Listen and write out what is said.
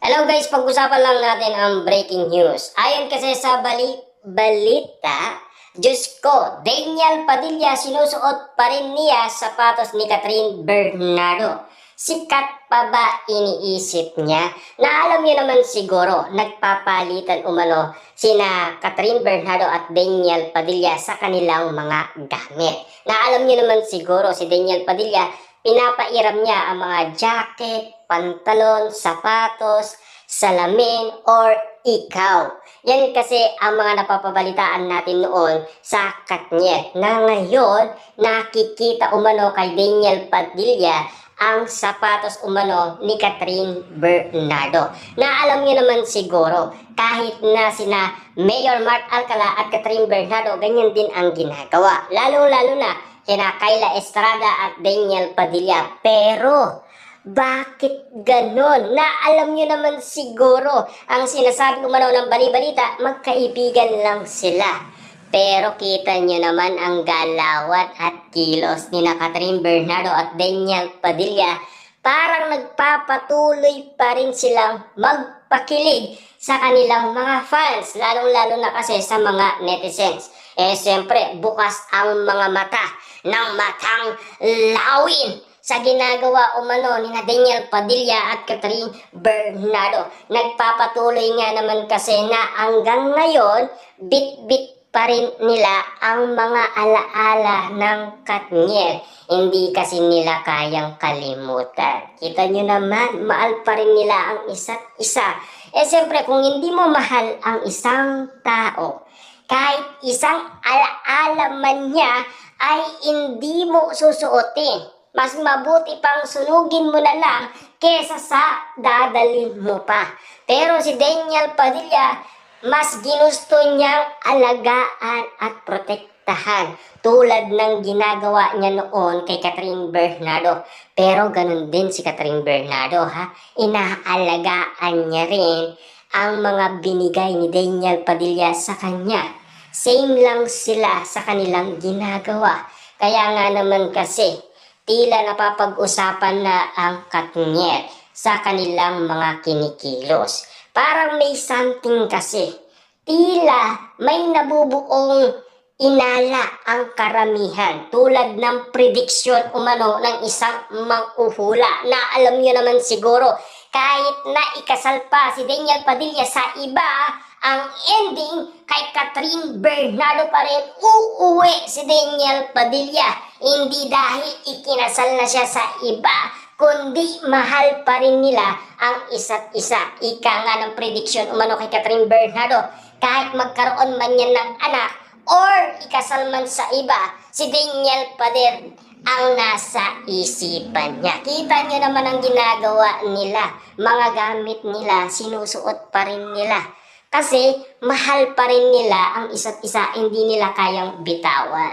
Hello guys, pag-usapan lang natin ang breaking news. Ayon kasi sa balita, Diyos ko, Daniel Padilla sinusuot pa rin niya sapatos ni Catherine Bernardo. Sikat pa ba iniisip niya? Na alam niyo naman siguro, nagpapalitan umano sina Catherine Bernardo at Daniel Padilla sa kanilang mga gamit. Na alam niyo naman siguro, si Daniel Padilla, pinapairam niya ang mga jacket, pantalon, sapatos, salamin, or ikaw. Yan kasi ang mga napapabalitaan natin noon sa Katniel na ngayon nakikita umano kay Daniel Padilla ang sapatos umano ni Catherine Bernardo. Na alam niyo naman siguro, kahit na sina Mayor Mark Alcala at Catherine Bernardo, ganyan din ang ginagawa. Lalo-lalo na kina Kyla Estrada at Daniel Padilla. Pero bakit ganon? Na alam nyo naman siguro, ang sinasabi umano ng bali-balita, magkaibigan lang sila. Pero kita nyo naman ang galawan at kilos ni Catherine Bernardo at Daniel Padilla. Parang nagpapatuloy pa rin silang magpakilig sa kanilang mga fans, lalong-lalo na kasi sa mga netizens. Siyempre, bukas ang mga mata ng matang lawin sa ginagawa umano ni Daniel Padilla at Catherine Bernardo. Nagpapatuloy nga naman kasi na hanggang ngayon, bit-bit pa rin nila ang mga alaala ng Katniel. Hindi kasi nila kayang kalimutan. Kita nyo naman, mahal pa rin nila ang isa't isa. Siyempre, kung hindi mo mahal ang isang tao, kahit isang alaala man niya, ay hindi mo susuotin. Mas mabuti pang sunugin mo na lang kesa sa dadalhin mo pa. Pero si Daniel Padilla, mas ginusto niyang alagaan at protektahan tulad ng ginagawa niya noon kay Catherine Bernardo. Pero ganun din si Catherine Bernardo, ha? Inaalagaan niya rin ang mga binigay ni Daniel Padilla sa kanya. Same lang sila sa kanilang ginagawa. Kaya nga naman kasi, tila napapag-usapan na ang Katniel sa kanilang mga kinikilos. Parang may something kasi. Tila may nabubuong inala ang karamihan tulad ng prediksyon umano ng isang manghuhula na alam niyo naman siguro kahit na ikasal pa si Daniel Padilla sa iba, ang ending kay Catherine Bernardo pa rin uuwi si Daniel Padilla. Hindi dahil ikinasal na siya sa iba, kundi mahal pa rin nila ang isa't isa. Ika nga ng prediction umano kay Catherine Bernardo, kahit magkaroon man yan ng anak or ikasal man sa iba, si Daniel pa din ang nasa isipan niya. Kita niyo naman ang ginagawa nila. Mga gamit nila, sinusuot pa rin nila. Kasi mahal pa rin nila ang isa't isa, hindi nila kayang bitawan.